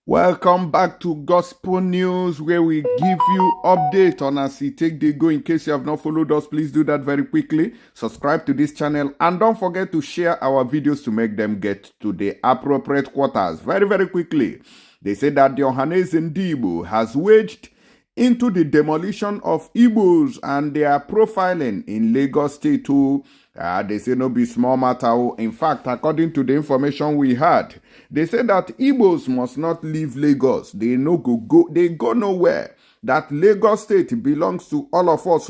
Welcome back to Gospel News, where we give you update on as we take the go. In case you have not followed us, please do that very quickly. Subscribe to this channel and don't forget to share our videos to make them get to the appropriate quarters. Very, very quickly. They say that the Ohanaeze Ndigbo has waged into the demolition of Igbos and their profiling in Lagos State too. They say no be small matter. In fact, according to the information we had, they say that Igbos must not leave Lagos. They go nowhere. That Lagos State belongs to all of us.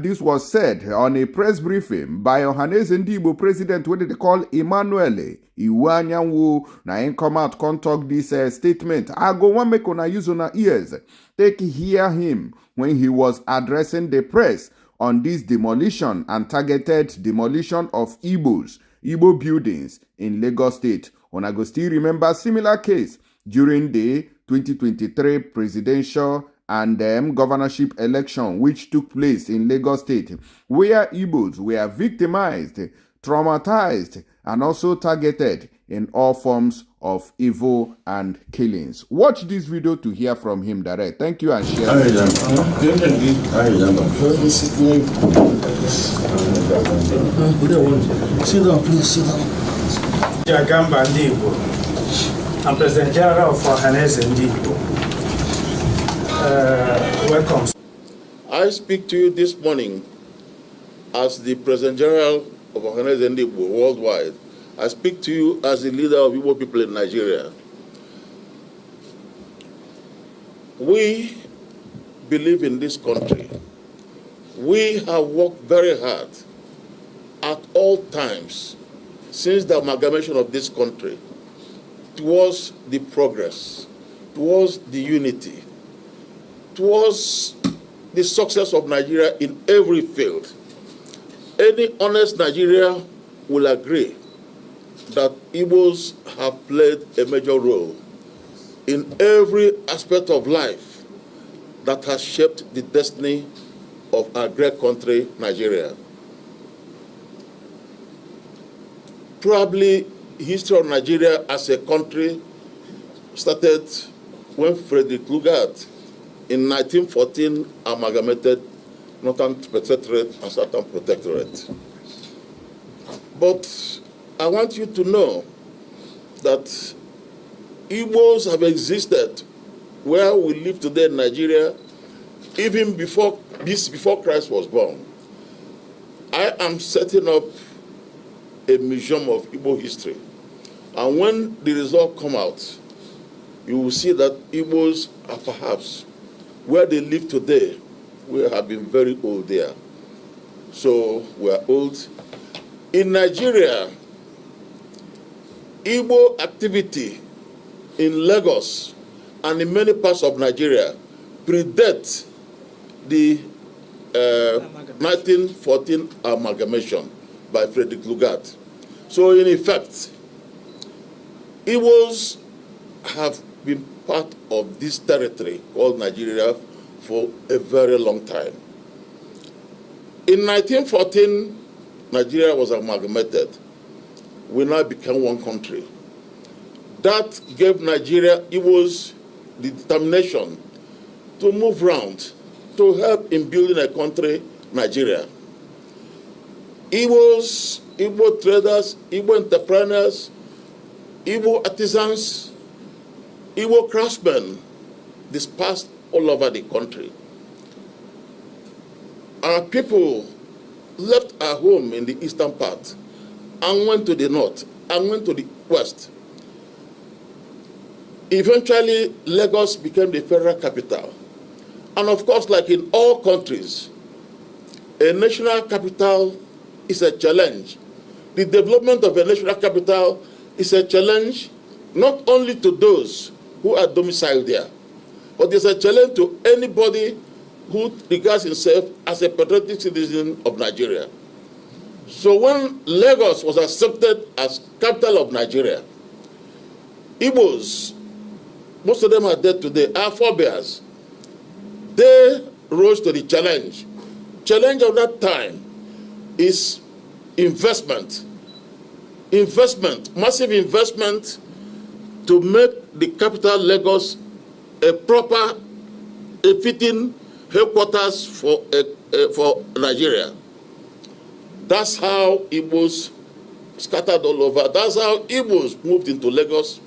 This was said on a press briefing by Ohanaeze Ndigbo president, what they call Emmanuel Iwanyanwu. Now in come out, come talk this statement. I go one make una use una ears. Take hear him when he was addressing the press on this demolition and targeted demolition of Igbo buildings in Lagos State. Una go still remember similar case during the 2023 presidential and governorship election which took place in Lagos State, where Igbos were victimized, traumatized, and also targeted in all forms of evil and killings. Watch this video to hear from him direct. Thank you and share. Sit down, please, sit down. Jagamba Ndigbo. I'm President General for Ohanaeze Ndigbo. Welcome. I speak to you this morning as the President General of Ohanaeze Ndigbo worldwide. I speak to you as the leader of Igbo people in Nigeria. We believe in this country. We have worked very hard at all times since the amalgamation of this country towards the progress, towards the unity, towards the success of Nigeria in every field. Any honest Nigeria will agree that Igbos have played a major role in every aspect of life that has shaped the destiny of our great country, Nigeria. Probably the history of Nigeria as a country started when Frederick Lugard in 1914 amalgamated Northern Protectorate and Southern Protectorate. But I want you to know that Igbos have existed where we live today in Nigeria even before Christ was born. I am setting up a museum of Igbo history. And when the results come out, you will see that Igbos are perhaps where they live today. We have been very old there. So we are old. In Nigeria, Igbo activity in Lagos and in many parts of Nigeria predate the 1914 amalgamation by Frederick Lugard. So in effect, Igbos have been part of this territory called Nigeria for a very long time. In 1914, Nigeria was amalgamated. We now became one country. That gave Nigeria, it was the determination to move around, to help in building a country, Nigeria. Igbos, Igbo traders, Igbo entrepreneurs, Igbo artisans, Igbo craftsmen dispersed all over the country. Our people left our home in the eastern part and went to the north and went to the west. Eventually, Lagos became the federal capital. And of course, like in all countries, a national capital is a challenge. The development of a national capital is a challenge not only to those who are domiciled there, but it's a challenge to anybody who regards himself as a patriotic citizen of Nigeria. So when Lagos was accepted as capital of Nigeria, Igbos, most of them are dead today, our forebears, they rose to the challenge. Challenge of that time is investment, massive investment to make the capital, Lagos, a proper, a fitting headquarters for Nigeria. That's how Igbos scattered all over. That's how Igbos moved into Lagos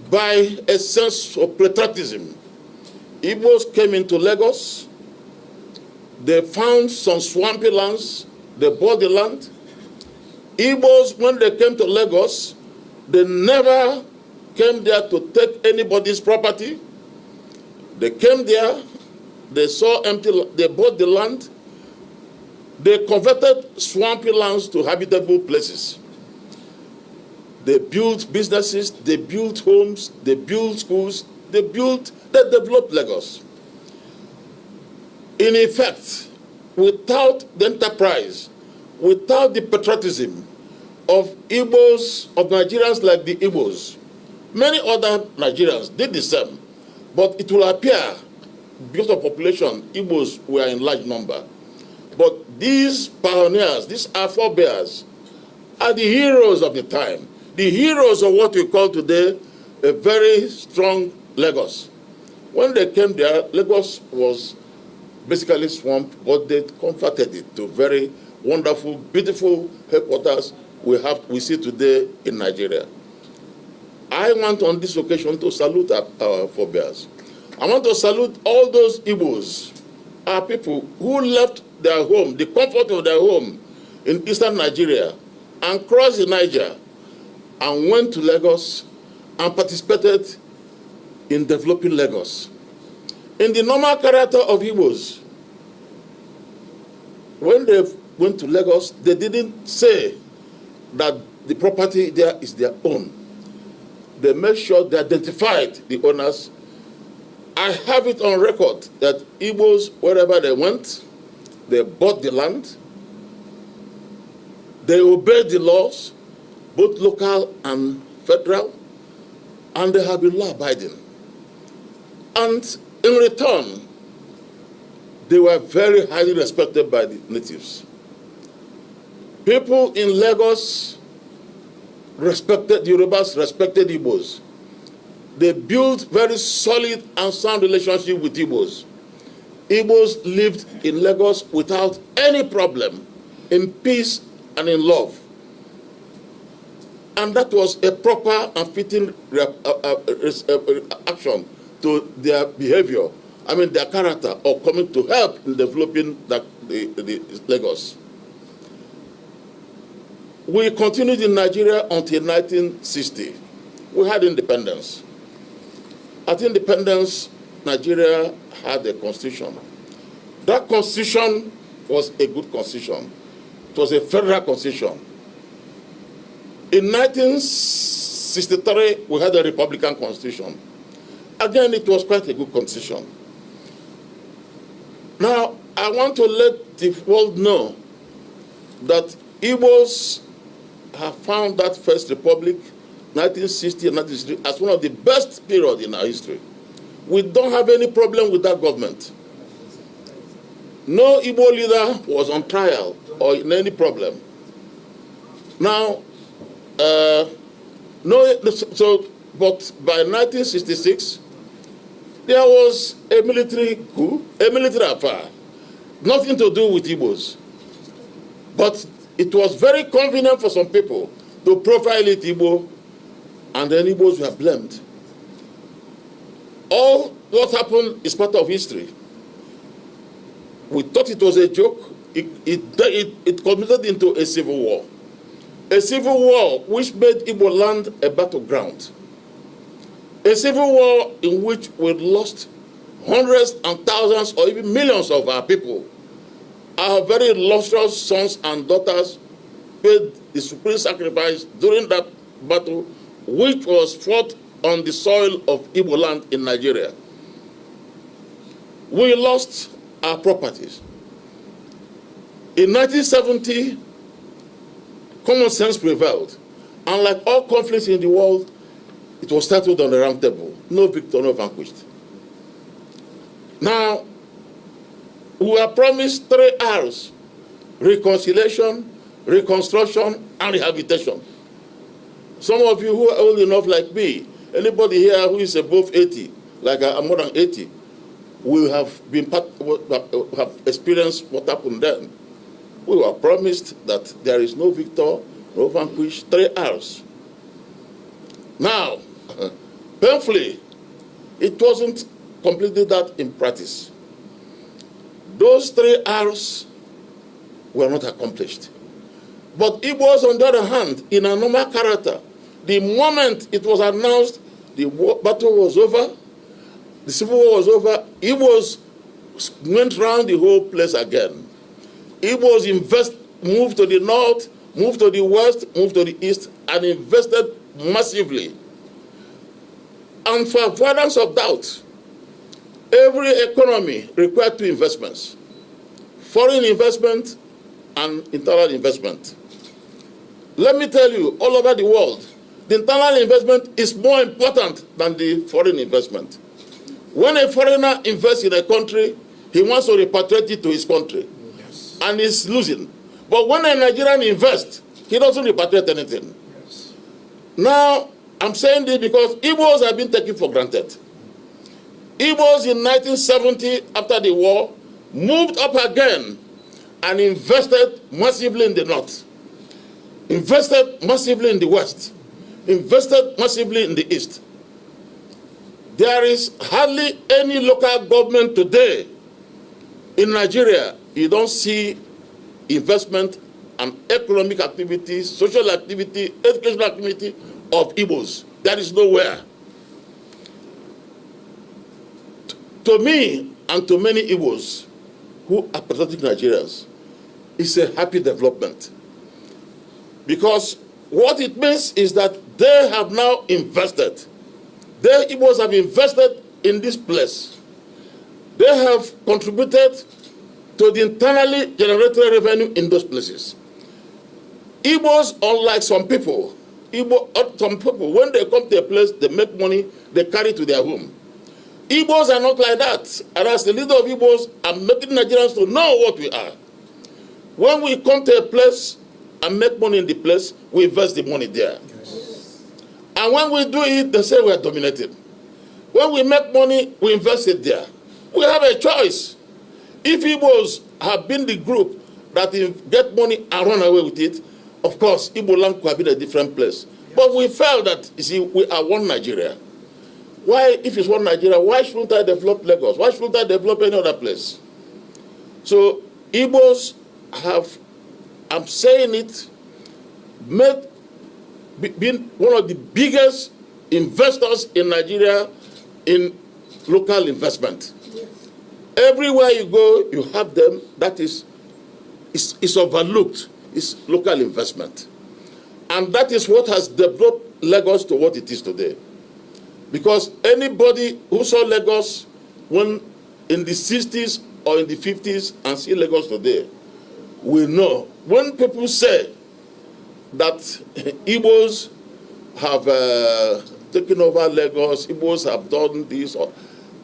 by a sense of patriotism. Igbos came into Lagos. They found some swampy lands. They bought the land. Igbos, when they came to Lagos, they never came there to take anybody's property. They came there, they saw empty, they bought the land. They converted swampy lands to habitable places. They built businesses, they built homes, they built schools, they developed Lagos. In effect, without the enterprise, without the patriotism of Igbos, of Nigerians like the Igbos, many other Nigerians did the same, but it will appear, because of population, Igbos were in large number. But these pioneers, these our forebears, are the heroes of the time, the heroes of what we call today a very strong Lagos. When they came there, Lagos was basically swamp, but they converted it to very wonderful, beautiful headquarters we see today in Nigeria. I want on this occasion to salute our forebears. I want to salute all those Igbos, our people who left their home, the comfort of their home in eastern Nigeria, and crossed the Niger and went to Lagos and participated in developing Lagos. In the normal character of Igbos, when they went to Lagos, they didn't say that the property there is their own. They made sure they identified the owners. I have it on record that Igbos, wherever they went, they bought the land, they obeyed the laws, both local and federal, and they have been law-abiding. And in return, they were very highly respected by the natives. People in Lagos respected, the Yorubas respected Igbos. They built very solid and sound relationship with Igbos. Igbos lived in Lagos without any problem, in peace and in love. And that was a proper and fitting action to their behavior, their character, or coming to help in developing the Lagos. We continued in Nigeria until 1960. We had independence. At independence, Nigeria had a constitution. That constitution was a good constitution. It was a federal constitution. In 1963, we had a Republican constitution. Again, it was quite a good constitution. Now, I want to let the world know that Igbos have found that first republic, 1960 and 1963, as one of the best periods in our history. We don't have any problem with that government. No Igbo leader was on trial or in any problem. Now, but by 1966, there was a military coup, a military affair, nothing to do with Igbos. But it was very convenient for some people to profile it Igbo, and then Igbos were blamed. All what happened is part of history. We thought it was a joke. It culminated into a civil war. A civil war which made Igbo land a battleground. A civil war in which we lost hundreds and thousands or even millions of our people. Our very illustrious sons and daughters paid the supreme sacrifice during that battle, which was fought on the soil of Igbo land in Nigeria. We lost our properties. In 1970, common sense prevailed. And like all conflicts in the world, it was settled on the round table. No victor, no vanquished. Now, we were promised 3 R's: reconciliation, reconstruction, and rehabilitation. Some of you who are old enough like me Anybody here who is above 80, like I'm more than 80, will have experienced what happened then. We were promised that there is no victor, no vanquished, 3 R's. Now, painfully, it wasn't completely that in practice. Those 3 R's were not accomplished. But Igbos, on the other hand, in a normal character, the moment it was announced the battle was over, the civil war was over, Igbos went round the whole place again. Igbos moved to the north, moved to the west, moved to the east, and invested massively. And for avoidance of doubt, every economy required 2 investments: foreign investment and internal investment. Let me tell you, all over the world, the internal investment is more important than the foreign investment. When a foreigner invests in a country, he wants to repatriate it to his country, yes, and he's losing. But when a Nigerian invests, he doesn't repatriate anything. Yes. Now, I'm saying this because Igbos have been taken for granted. Igbos in 1970, after the war, moved up again and invested massively in the north, invested massively in the west, invested massively in the east. There is hardly any local government today in Nigeria you don't see investment and economic activity, social activity, educational activity of Igbos. That is nowhere. To me and to many Igbos who are patriotic Nigerians, it's a happy development. Because what it means is that they have now invested. The Igbos have invested in this place. They have contributed to the internally generated revenue in those places. Igbos, unlike some people, when they come to a place, they make money, they carry to their home. Igbos are not like that. And as the leader of Igbos, I'm making Nigerians to know what we are. When we come to a place and make money in the place, we invest the money there. Yes. And when we do it, they say we are dominated. When we make money, we invest it there. We have a choice. If Igbos have been the group that get money and run away with it, of course, Igbo land could have been a different place. Yes. But we felt that, you see, we are one Nigeria. Why, if it's one Nigeria, why shouldn't I develop Lagos? Why shouldn't I develop any other place? So Igbos have, I'm saying it, been one of the biggest investors in Nigeria in local investment. Yes. Everywhere you go, you have them. That is overlooked. It's local investment. And that is what has developed Lagos to what it is today. Because anybody who saw Lagos when in the 60s or in the 50s and see Lagos today will know. When people say that Igbos have taken over Lagos, Igbos have done this, or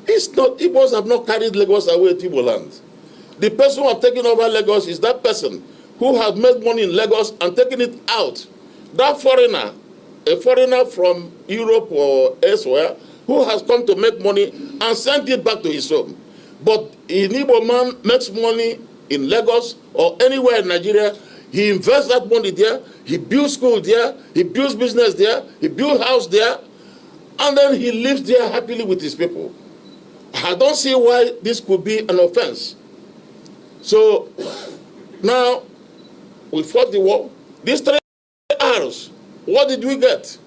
it's not. Igbos have not carried Lagos away to Igbo land. The person who has taken over Lagos is that person who has made money in Lagos and taken it out. That foreigner, a foreigner from Europe or elsewhere, who has come to make money and sent it back to his home. But an Igbo man makes money in Lagos or anywhere in Nigeria, he invests that money there, he builds school there, he builds business there, he builds house there, and then he lives there happily with his people. I don't see why this could be an offense. So now we fought the war. These 3 R's, what did we get?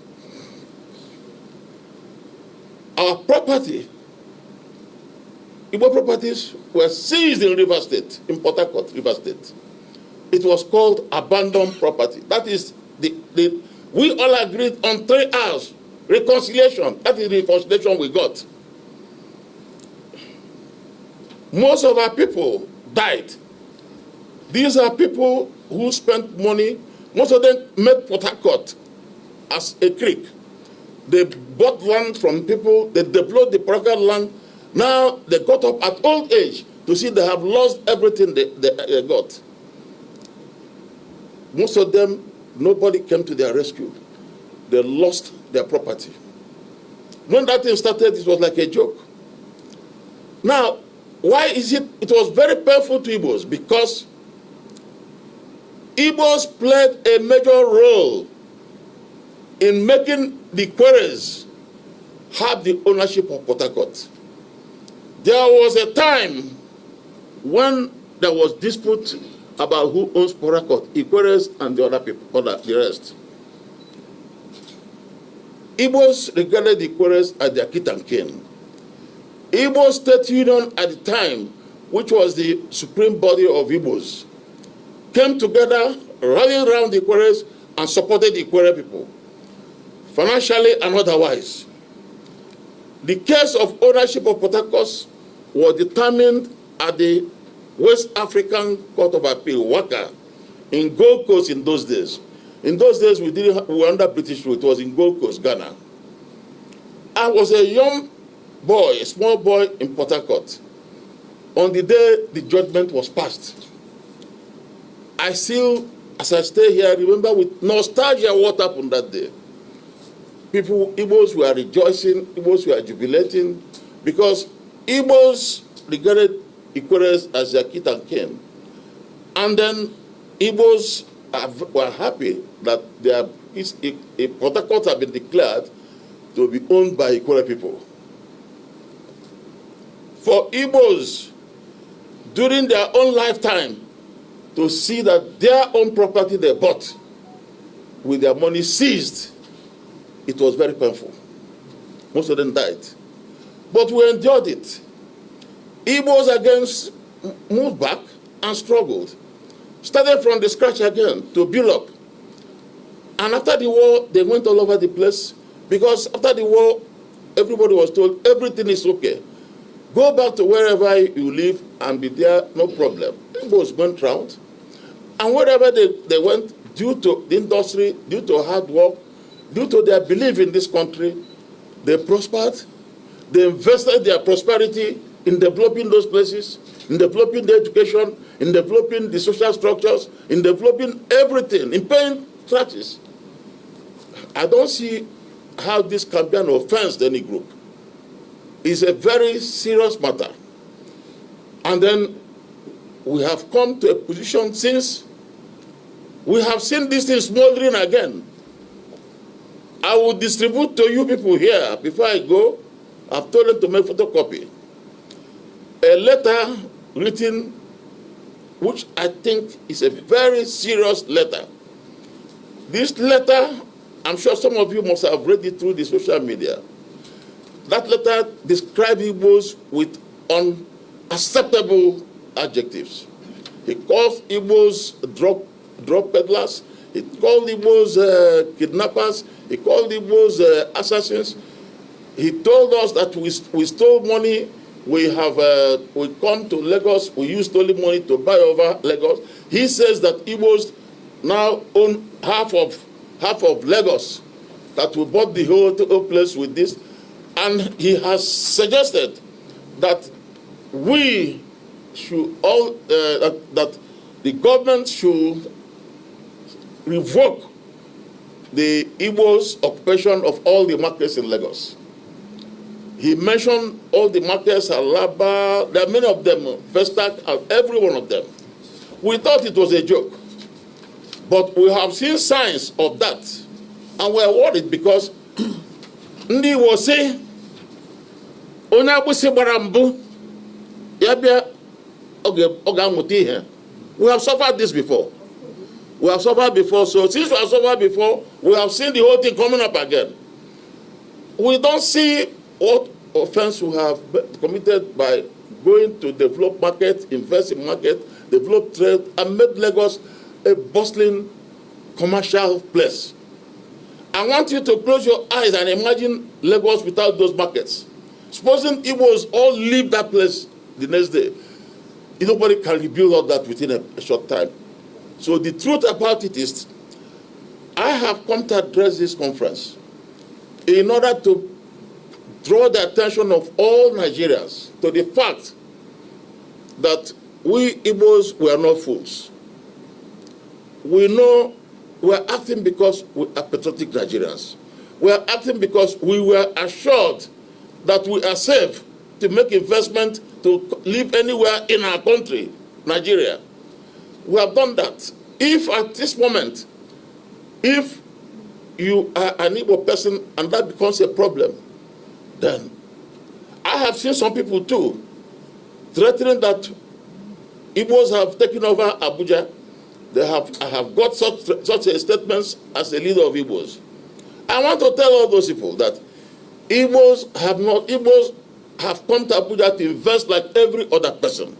Our property, Igbo properties, were seized in River State, in Port Harcourt, River State. It was called abandoned property. That is, we all agreed on 3 R's. Reconciliation, that is the reconciliation we got. Most of our people died. These are people who spent money. Most of them made Port Harcourt as a creek. They bought land from people, they developed the Port Harcourt land. Now they got up at old age to see they have lost everything they got. Most of them, nobody came to their rescue. They lost their property. When that thing started, it was like a joke. Now, why is it? It was very painful to Igbos because Igbos played a major role in making the Ikweres have the ownership of Port Harcourt. There was a time when there was dispute about who owns Port Harcourt, Ikweres and the other people, the rest. Igbos regarded the Ikweres as their kith and kin. Igbo State Union at the time, which was the supreme body of Igbos, came together, rallied around the Ikweres, and supported the Ikwere people, financially and otherwise. The case of ownership of Port Harcourt was determined at the West African Court of Appeal, WACA, in Gold Coast in those days. In those days, we were under British rule. It was in Gold Coast, Ghana. I was a young boy, a small boy in Port Harcourt, on the day the judgment was passed. I still, as I stay here, remember with nostalgia what happened that day. People, Igbos were rejoicing, Igbos were jubilating, because Igbos regarded Ikweres as their kith and kin. And then Igbos were happy that Port Harcourt had been declared to be owned by Ikwere people. For Igbos, during their own lifetime, to see that their own property they bought with their money seized, it was very painful. Most of them died. But we endured it. Igbos again moved back and struggled. Started from the scratch again to build up. And after the war, they went all over the place because after the war, everybody was told everything is okay. Go back to wherever you live and be there, no problem. Igbos went round. And wherever they went, due to the industry, due to hard work, due to their belief in this country, they prospered. They invested their prosperity in developing those places, in developing the education, in developing the social structures, in developing everything, in paying taxes. I don't see how this can be an offense to any group. It's a very serious matter. And then we have come to a position since we have seen this thing smoldering again. I will distribute to you people here, before I go, I've told them to make photocopy. A letter written, which I think is a very serious letter. This letter, I'm sure some of you must have read it through the social media. That letter describes Igbos with unacceptable adjectives. He calls Igbos drug peddlers. He called Igbos kidnappers. He called Igbos assassins. He told us that we stole money. We come to Lagos. We use stolen money to buy over Lagos. He says that Igbos now own half of Lagos. That we bought the whole place with this. And he has suggested that we should all that the government should revoke the Igbos' occupation of all the markets in Lagos. He mentioned all the markets, Alaba, there are many of them, Vestac, and every one of them. We thought it was a joke, but we have seen signs of that, and we are worried because Ndi was saying, we have suffered this before. We have suffered before, so since we have suffered before, we have seen the whole thing coming up again. We don't see what offense we have committed by going to develop market, invest in market, develop trade, and make Lagos a bustling commercial place. I want you to close your eyes and imagine Lagos without those markets. Supposing Igbos all leave that place the next day, nobody can rebuild all that within a short time. So the truth about it is, I have come to address this conference in order to draw the attention of all Nigerians to the fact that we Igbos were not fools. We know we're acting because we are patriotic Nigerians. We are acting because we were assured that we are safe to make investment to live anywhere in our country, Nigeria. We have done that. If at this moment, if you are an Igbo person and that becomes a problem, then I have seen some people too threatening that Igbos have taken over Abuja. I have got such a statements as a leader of Igbos. I want to tell all those people that Igbos have come to Abuja to invest like every other person.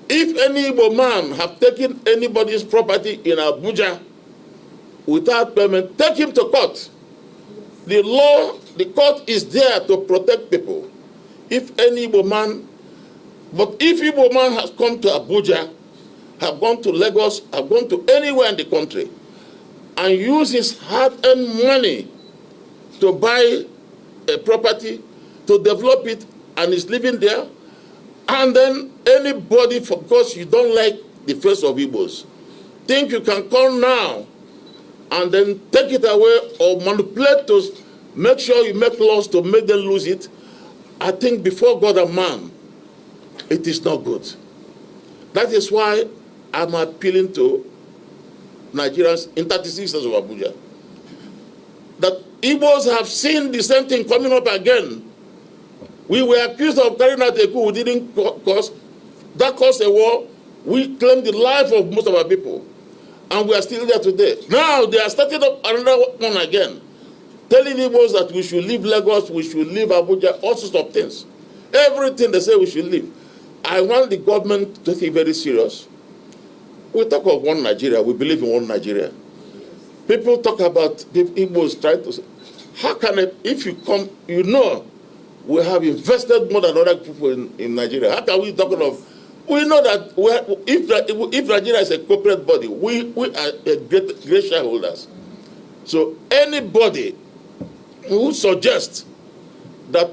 If any Igbo man have taken anybody's property in Abuja without payment, take him to court. The law, the court is there to protect people. If any Igbo man, but if Igbo man has come to Abuja, have gone to Lagos, have gone to anywhere in the country, and use his hard-earned money to buy a property, to develop it, and is living there, and then anybody, because you don't like the face of Igbos, think you can come now and then take it away or manipulate to make sure you make laws to make them lose it, I think before God and man, it is not good. That is why I'm appealing to Nigerians in 36 states of Abuja that Igbos have seen the same thing coming up again. We were accused of carrying out a coup we didn't cause. That caused a war. We claimed the life of most of our people. And we are still there today. Now they are starting up another one again, telling Igbos that we should leave Lagos, we should leave Abuja, all sorts of things. Everything they say we should leave. I want the government to take it very serious. We talk of one Nigeria, we believe in one Nigeria. People talk about Igbos trying to say, how can it, if you come, you know, we have invested more than other people in Nigeria. How can we talk of, we know that if Nigeria is a corporate body, we are great shareholders. So anybody who suggests that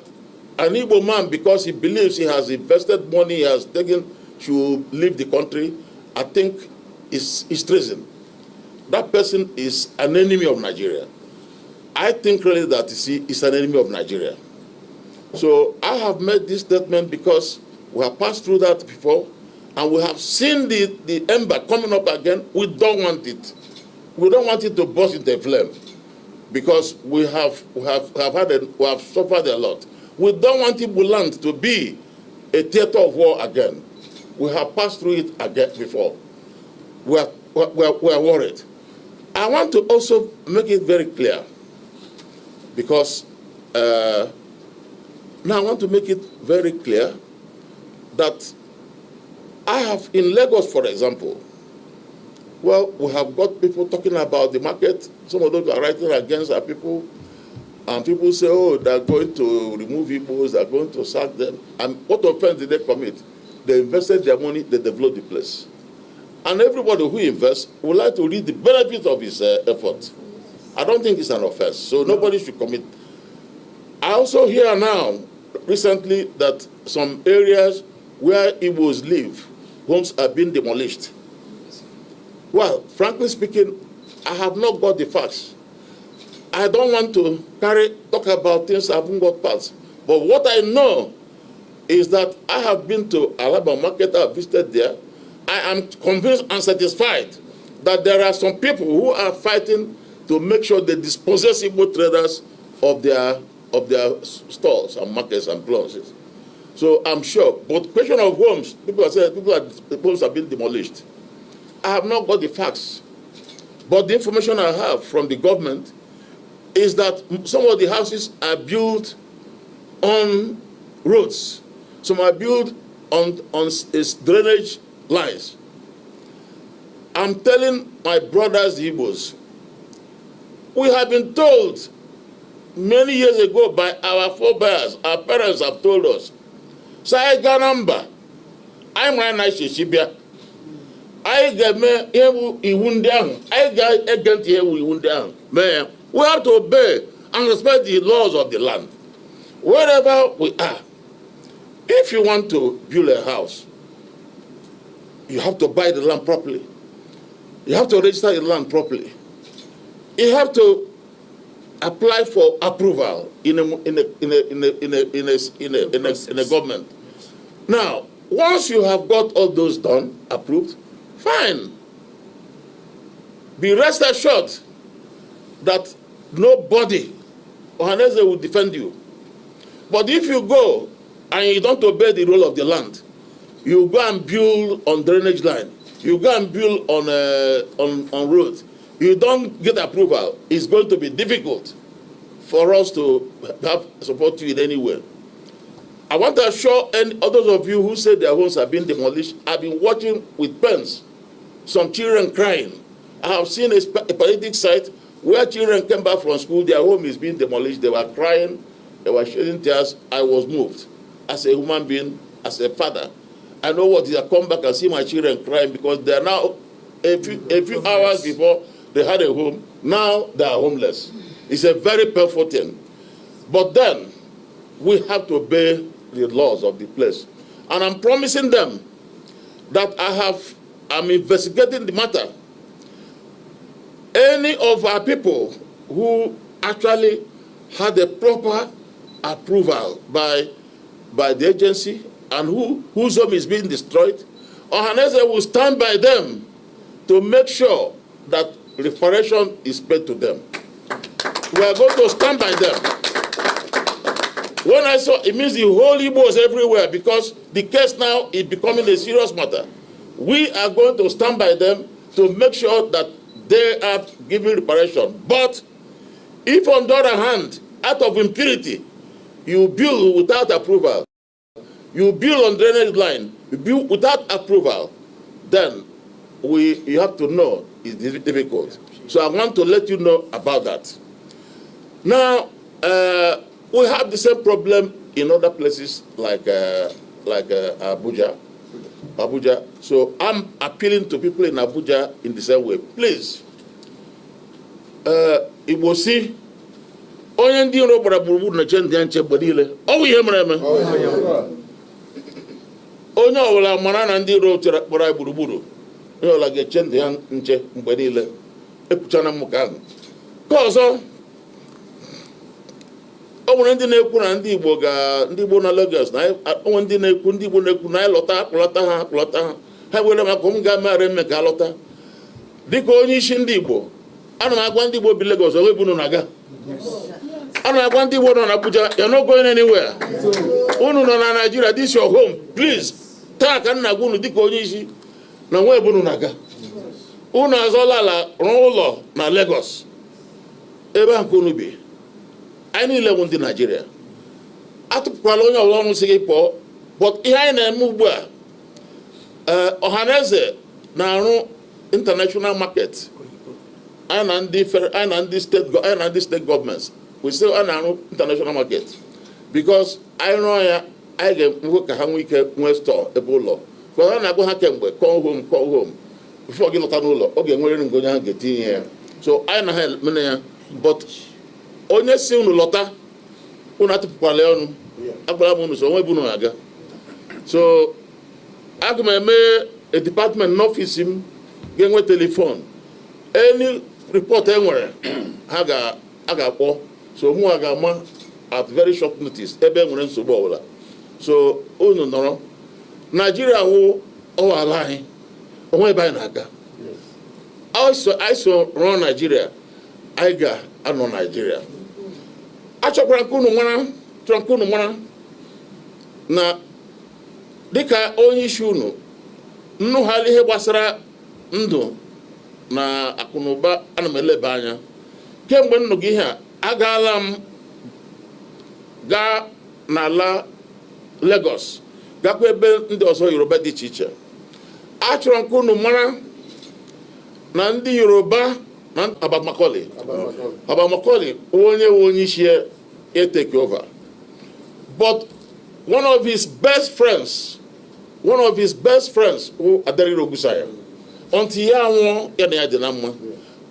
an Igbo man, because he believes he has invested money, he has taken, should leave the country, I think is treason. That person is an enemy of Nigeria. I think really that is an enemy of Nigeria. So I have made this statement because we have passed through that before, and we have seen the ember coming up again. We don't want it. We don't want it to burst into a flame, because we have suffered a lot. We don't want Igbo land to be a theater of war again. We have passed through it again before. We are worried. I want to also make it very clear, because now I want to make it very clear that I have, in Lagos, for example, well, we have got people talking about the market. Some of those are writing against our people. And people say, oh, they're going to remove Igbos, they're going to sack them. And what offense did they commit? They invested their money, they developed the place. And everybody who invests would like to reap the benefit of his effort. I don't think it's an offense, so nobody should commit. I also hear now, recently, that some areas where Igbos live, homes are being demolished. Well, frankly speaking, I have not got the facts. I don't want to talk about things I haven't got past. But what I know is that I have been to Alaba Market, I have visited there. I am convinced and satisfied that there are some people who are fighting to make sure they dispossess Igbo traders of their stores and markets and places. So I'm sure. But question of homes, people are saying the homes have been demolished. I have not got the facts. But the information I have from the government is that some of the houses are built on roads. Some are built on drainage lines. I'm telling my brothers, the Igbos, we have been told many years ago by our forebears, our parents have told us, say Ganamba, I'm right now Shibia. I get me Iwundian, I get against here Iwundian. Man, we have to obey and respect the laws of the land. Wherever we are, if you want to build a house, you have to buy the land properly. You have to register the land properly. You have to apply for approval in a government. Now, once you have got all those done, approved, fine. Be rest assured that nobody Ohaneze will defend you. But if you go and you don't obey the rule of the land, you go and build on drainage line, you go and build on roads, you don't get approval, it's going to be difficult for us to support you in any way. I want to assure others of you who say their homes have been demolished. I've been watching with pens, some children crying. I have seen a pathetic site where children came back from school, their home is being demolished, they were crying, they were shedding tears. I was moved as a human being, as a father. I know what is. I come back and see my children crying because they are now, a few hours before they had a home, now they are homeless. It's a very painful thing. But then, we have to obey the laws of the place. And I'm promising them that I'm investigating the matter. Any of our people who actually had a proper approval by the agency and whose home is being destroyed, Ohaneze will stand by them to make sure that reparation is paid to them. We are going to stand by them. When I saw, it means the whole Igbos everywhere because the case now is becoming a serious matter. We are going to stand by them to make sure that they are giving reparation. But if on the other hand, out of impurity, you build without approval, you build on drainage line, you build without approval, then you have to know it's difficult. So I want to let you know about that. Now, we have the same problem in other places like Abuja. So I'm appealing to people in Abuja in the same way. Please, it will see. Onye ndị iro gbara gburugburu na-eche ndị nche mgbe niile. Ọ bụ ihe mere eme. Onye ọbụla mara na ndị iro gbara gburugburu. Onye ọbụla ga-eche ndị ya nche mgbe niile. Ekwuchana m ka ahụ. Ka ọzọ, o nwere ndị na-ekwu na ndị Igbo na Lagos na onwe ndị na-ekwu ndị Igbo na-ekwu na akpụlata ha ha were maka m ga-amara eme ka alọta dịka onye isi ndị Igbo. Ana m agwa ndị Igbo bi Lagos oge bunu na-aga. Ana m agwa ndị Igbo nọ na Abuja, you're not going anywhere. Unu nọ na Nigeria, this is your home. Please, taa ka nna gwa unu dịka onye isi na nwa ebunu na-aga. Unu azọla ala rụọ ụlọ na Lagos ebe ahụ unu bi. Anyị niile bụ ndị Nigeria. Atụpụkwala onye ọbụla ọnụ si gị pụọ. But ihe anyị na-eme ugbu a, Ohaneze na-arụ international market. Anyị na ndị state governments. We say anyị na-arụ international market. Because anyị rụọ ya, anyị ga-enwe ka ha nwee ike nwee store ebe ụlọ. Because anyị na-agwa ha kemgbe, call home. Before gị lọta n'ụlọ, ọ ga-enwerịrị nke onye ha ga-etinye ya. So anyị na ha emene ya. But onye si unu lọta, unu atụpụkwala ya ọnụ. Agbara m unu so onwe bụ unu aga. So aga m eme a department n'ọfịs m ga-enwe telefon. Any report e nwere ha ga-akpọ. So mụ a ga-ama at very short notice ebe e nwere nsogbu ọbụla. So unu nọrọ. Nigeria wụ ọwala anyị. Onwe ebe anyị na-aga. I so run Nigeria. I ga-anọ Nigeria. Achọkwara ka unu mara na dịka onye isi unu nnụgharị ihe gbasara ndụ na akụnụba ana m eleba anya. Kemgbe nnụ gị ihe a, agaala m gaa n'ala Lagos gakwa ebe ndị ọzọ Yoruba dị iche iche. Achọrọ ka unu mara na ndị Yoruba na Abamakoli onye isi ya take over. But one of his best friends who Adari Rogusaya, until ya nwụọ ya na ya dị na mma.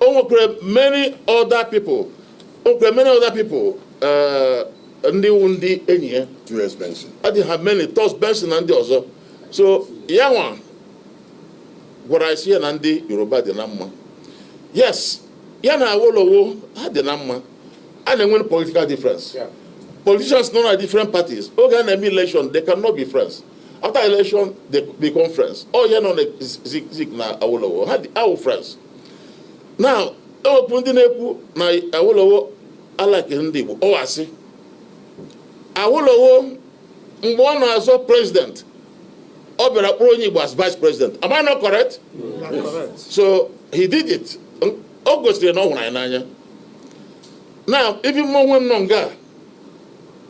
O nwekwara many other people ndị enyi ya. T.S. Benson. Adi ha many T.S. Benson na ndị ọzọ. So ya nwa gwara isi ya na ndị Yoruba dị na mma. Yes, ya na Awolowo ha dị na mma. and then win political difference. Yeah. Politicians not are different parties. Okay, election, they cannot be friends. After election, they become friends. Oh, you know, Zik na Awolowo. How friends? Now, Awolowo na Awolowo alike ndị Igbo. Oh, I see. Awolowo mgbe ọ na-azọ president, ọ bịara kpọrọ onye Igbo as vice president. Am I not correct? Not correct. So he did it. Ọ gosiri na ọ hụrụ anyị n'anya. Now, even more when nonga,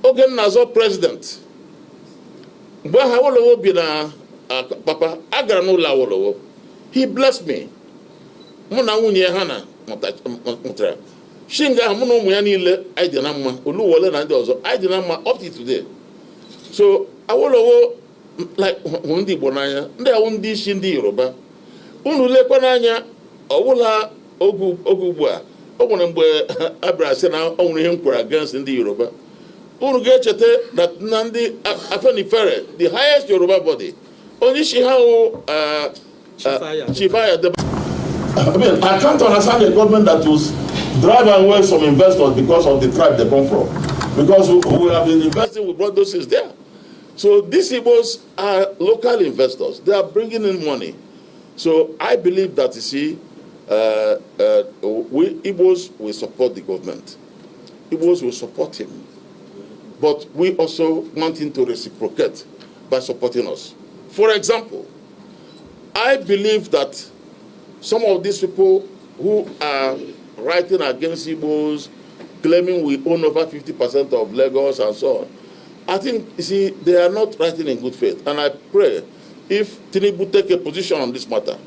oge na-azọ president. Mgbe Awolowo bi na papa, agara n'ụlọ Awolowo. He blessed me. Mụ na nwunye ha na mụtara. Shinga ahụ mụ na ụmụ ya niile anyị dị na mma. Oluwole na ndị ọzọ anyị dị na mma up to today. So Awolowo like ndị Igbo n'anya, ndị ahụ ndị isi ndị Yoruba. Unu lekwa n'anya ọbụla oge ugbu a, ọ nwere mgbe abịara sị na ọ nwere ihe m kwuru against ndị Yoruba. Unu ga-echeta na ndị Afenifere, the highest Yoruba body, onye isi ha Chifaya. I mean, I can't understand a government that will drive away some investors because of the tribe they come from. Because we have been investing, we brought those things there. So these Igbos are local investors. They are bringing in money. So I believe that, you see, we Igbos will support the government. Igbos will support him. But we also want him to reciprocate by supporting us. For example, I believe that some of these people who are writing against Igbos, claiming we own over 50% of Lagos and so on, I think, you see, they are not writing in good faith. And I pray if Tinubu take a position on this matter,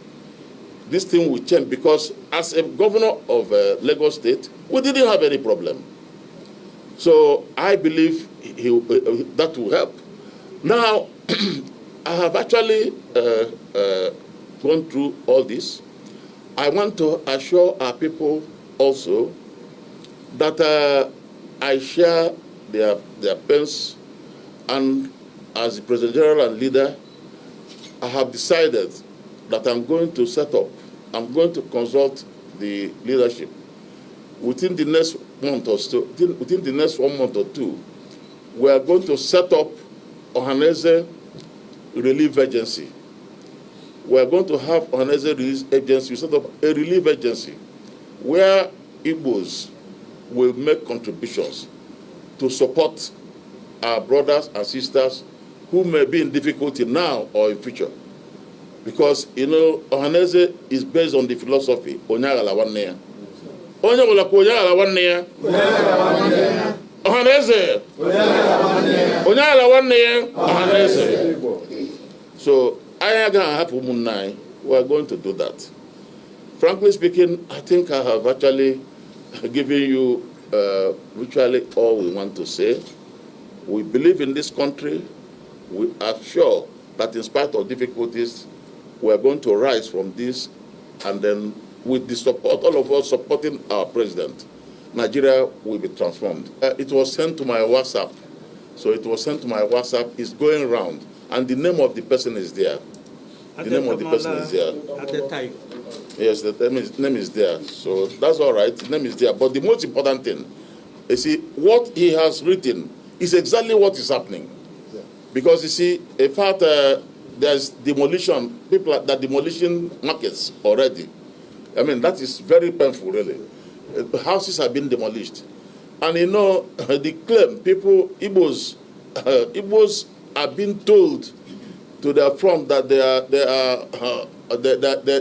this thing will change, because as a governor of Lagos State, we didn't have any problem. So I believe that will help. Now, I have actually gone through all this. I want to assure our people also that I share their pains, and as the President General and leader, I have decided that I'm going to consult the leadership. Within the next month or so, within the next 1 month or two, we are going to set up Ohaneze Relief Agency. We are going to have Ohaneze Relief Agency, set up a relief agency where Igbos will make contributions to support our brothers and sisters who may be in difficulty now or in future. Because, you know, Ohaneze is based on the philosophy, Onyagala Wanneya. Onyagala Wanneya. Ohaneze. Onyagala Wanneya. Ohaneze. So, we are going to do that. Frankly speaking, I think I have actually given you virtually all we want to say. We believe in this country. We are sure that in spite of difficulties, we are going to rise from this, and then with the support, all of us supporting our president, Nigeria will be transformed. It was sent to my WhatsApp. So it was sent to my WhatsApp. It's going around, and the name of the person is there. The name of the person is there. At the time. Yes, the name is there. So that's all right. The name is there. But the most important thing, you see, what he has written is exactly what is happening. Yeah. Because, you see, in fact, there's demolition, people that demolition markets already. I mean, that is very painful, really. Houses have been demolished. And, you know, the claim, people, Igbos are being told to their front that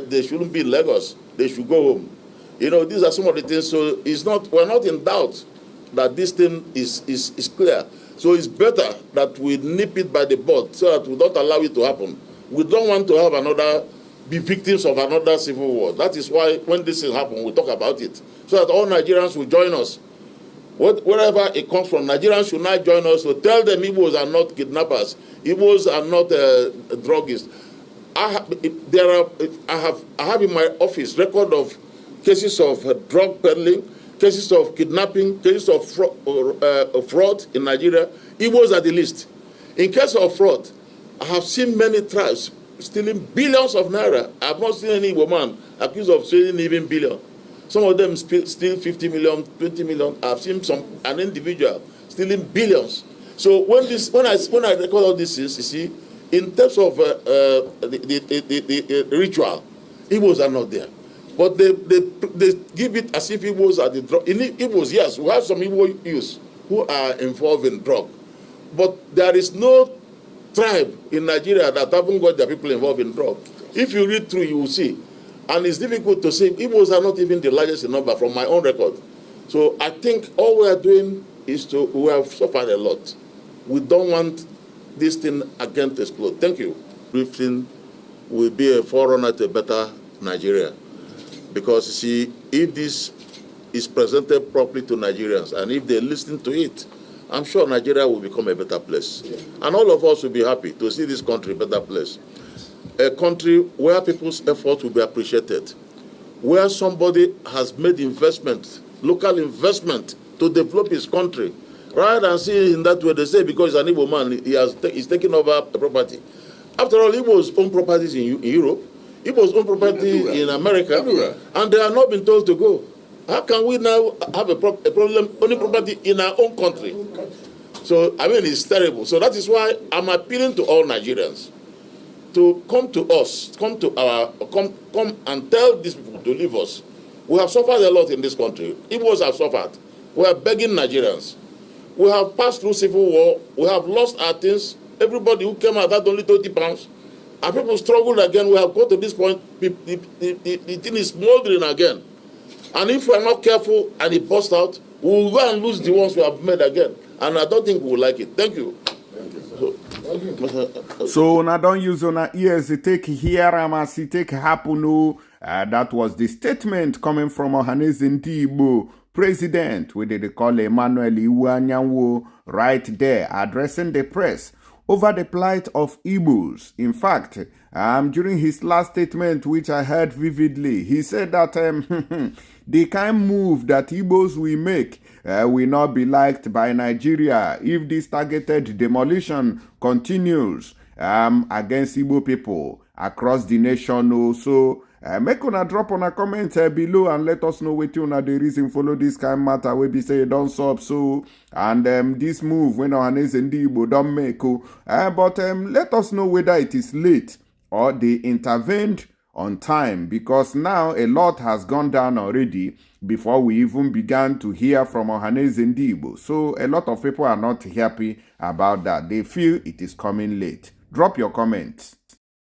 they shouldn't be in Lagos. They should go home. You know, these are some of the things. So we're not in doubt that this thing is clear. So it's better that we nip it by the bud so that we don't allow it to happen. We don't want to have be victims of another civil war. That is why when this thing happens, we talk about it, so that all Nigerians will join us. Wherever it comes from, Nigerians should not join us to tell them Igbos are not kidnappers, Igbos are not druggists. I have in my office record of cases of drug peddling, cases of kidnapping, cases of fraud in Nigeria. Igbos are the least. In case of fraud, I have seen many tribes stealing billions of naira. I have not seen any woman accused of stealing even billion. Some of them steal 50 million, 20 million. I've seen an individual stealing billions. So when I record all this, you see, in terms of the ritual, Igbos are not there. But they give it as if Igbos are the drug. In Igbos, yes, we have some Igbo youths who are involved in drug. But there is no tribe in Nigeria that haven't got their people involved in drug. If you read through, you will see. And it's difficult to say. Igbos are not even the largest in number from my own record. So I think all we are doing is we have suffered a lot. We don't want this thing again to explode. Thank you. Briefing will be a forerunner to a better Nigeria. Because, you see, if this is presented properly to Nigerians and if they listen to it, I'm sure Nigeria will become a better place. Yeah. And all of us will be happy to see this country a better place. A country where people's efforts will be appreciated, where somebody has made investment, local investment, to develop his country. Rather than seeing it in that way, they say because he's an Igbo man, he's taking over the property. After all, Igbo's own properties in Europe, Igbo's own property in America, and they are not been told to go. How can we now have a problem owning property in our own country? So, I mean, it's terrible. So that is why I'm appealing to all Nigerians to come to us, come and tell these people to leave us. We have suffered a lot in this country. Igbos have suffered. We are begging Nigerians. We have passed through civil war. We have lost our things. Everybody who came out had only 30 pounds. And people struggled again. We have got to this point. The thing is smoldering again. And if we are not careful and it bursts out, we will go and lose the ones we have made again. And I don't think we will like it. Thank you. So now don't use on ears to take here and take happen. That was the statement coming from Ohanaeze Ndigbo president, where they call Emmanuel Iwuanyanwu, right there addressing the press over the plight of Igbos. In fact, during his last statement, which I heard vividly, he said that the kind move that Igbos will make will not be liked by Nigeria if this targeted demolition continues against Igbo people across the nation. Also, make una drop on a comment below and let us know what una the reason follow this kind of matter wey be say don't stop so and this move when Ohanaeze Ndigbo don't make but let us know whether it is late or they intervened on time, because now a lot has gone down already before we even began to hear from Ohanaeze Ndigbo. So a lot of people are not happy about that. They feel it is coming late. Drop your comments.